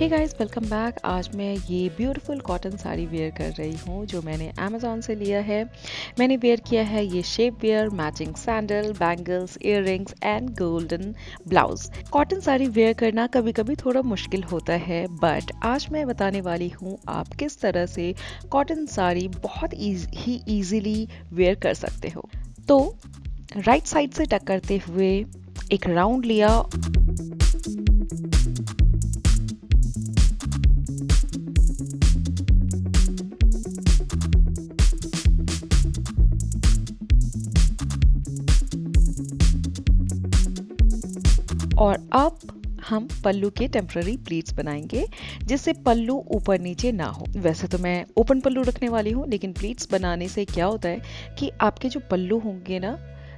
Guys, welcome back. आज मैं ये ब्यूटीफुल कॉटन साड़ी वेयर कर रही हूँ जो मैंने अमेज़ॉन से लिया है। मैंने वेयर किया है ये shapewear, matching sandal, bangles, earrings and golden blouse. Cotton sari wear करना कभी कभी थोड़ा मुश्किल होता है, बट आज मैं बताने वाली हूँ आप किस तरह से कॉटन साड़ी बहुत ही ईजिली वेयर कर सकते हो। तो राइट साइड से टक करते हुए एक राउंड लिया और अब हम पल्लू के टेम्पररी प्लीट्स बनाएंगे जिससे पल्लू ऊपर नीचे ना हो। वैसे तो मैं ओपन पल्लू रखने वाली हूँ, लेकिन प्लीट्स बनाने से क्या होता है कि आपके जो पल्लू होंगे ना,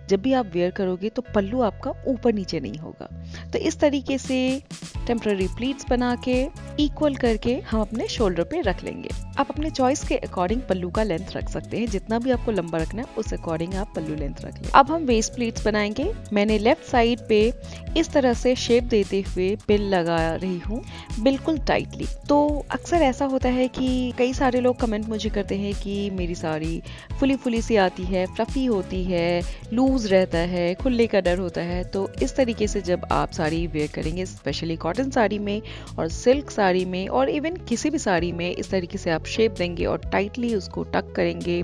जब भी आप वेयर करोगे तो पल्लू आपका ऊपर नीचे नहीं होगा। तो इस तरीके से टेम्पररी प्लीट्स बना के इक्वल करके हम अपने शोल्डर पे रख लेंगे। आप अपने चॉइस के अकॉर्डिंग पल्लू का लेंथ रख सकते हैं, जितना भी आपको लंबा रखना है उस अकॉर्डिंग आप पल्लू लेंथ रख लें। अब हम वेस्ट प्लीट्स बनाएंगे। मैंने लेफ्ट साइड पे इस तरह से शेप देते हुए पिन लगा रही हूँ, बिल्कुल टाइटली। तो अक्सर ऐसा होता है कि कई सारे लोग कमेंट मुझे करते हैं कि मेरी साड़ी फुली सी आती है, फ्लफी होती है, लूज रहता है, खुलने का डर होता है। तो इस तरीके से जब आप साड़ी वेयर करेंगे, स्पेशली कॉटन साड़ी में और सिल्क साड़ी में और इवन किसी भी साड़ी में, इस तरीके से आप शेप देंगे और टाइटली उसको टक करेंगे,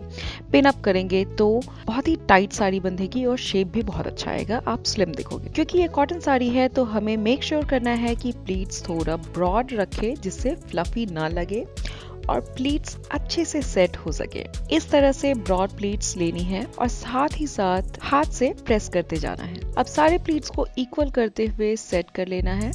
पिन अप करेंगे तो बहुत ही टाइट साड़ी बंधेगी और शेप भी बहुत अच्छा आएगा, आप स्लिम दिखोगे। क्योंकि ये कॉटन साड़ी है तो हमें मेक श्योर करना है कि प्लीट्स थोड़ा ब्रॉड रखे जिससे फ्लफी ना लगे और प्लीट्स अच्छे से सेट हो सके। इस तरह से ब्रॉड प्लीट्स लेनी है और साथ ही साथ हाथ से प्रेस करते जाना है। अब सारे प्लीट्स को इक्वल करते हुए सेट कर लेना है।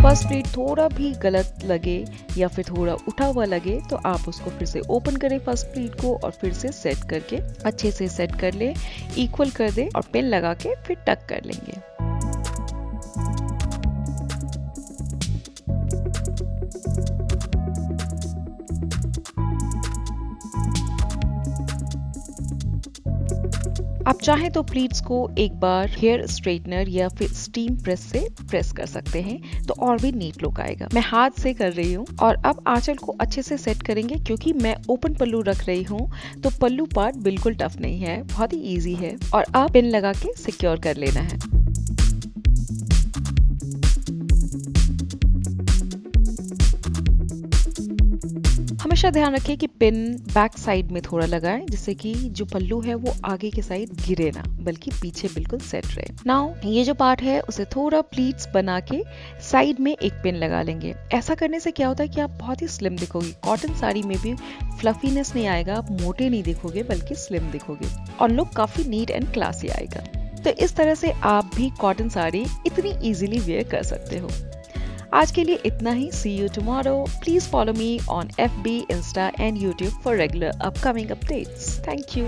फर्स्ट प्लीट थोड़ा भी गलत लगे या फिर थोड़ा उठा हुआ लगे तो आप उसको फिर से ओपन करें फर्स्ट प्लीट को और फिर से सेट करके अच्छे से सेट कर ले, इक्वल कर दे और पिन लगा के फिर टक कर लेंगे। आप चाहें तो प्लीट्स को एक बार हेयर स्ट्रेटनर या फिर स्टीम प्रेस से प्रेस कर सकते हैं तो और भी नीट लुक आएगा। मैं हाथ से कर रही हूँ और अब आंचल को अच्छे से सेट करेंगे। क्योंकि मैं ओपन पल्लू रख रही हूँ तो पल्लू पार्ट बिल्कुल टफ नहीं है, बहुत ही इजी है और आप पिन लगा के सिक्योर कर लेना है। हमेशा ध्यान रखें कि पिन बैक साइड में थोड़ा लगाएं जिससे कि जो पल्लू है वो आगे के साइड गिरे ना, बल्कि पीछे बिल्कुल सेट रहे। नाउ ये जो पार्ट है उसे थोड़ा प्लीट्स बना के साइड में एक पिन लगा लेंगे। ऐसा करने से क्या होता है कि आप बहुत ही स्लिम दिखोगे। कॉटन साड़ी में भी फ्लफीनेस नहीं आएगा, आप मोटे नहीं दिखोगे बल्कि स्लिम दिखोगे और लुक काफी नीट एंड क्लासी आएगा। तो इस तरह से आप भी कॉटन साड़ी इतनी इजीली वेयर कर सकते हो। आज के लिए इतना ही। See you tomorrow. Please follow me on FB, Insta and YouTube for regular upcoming updates. Thank you.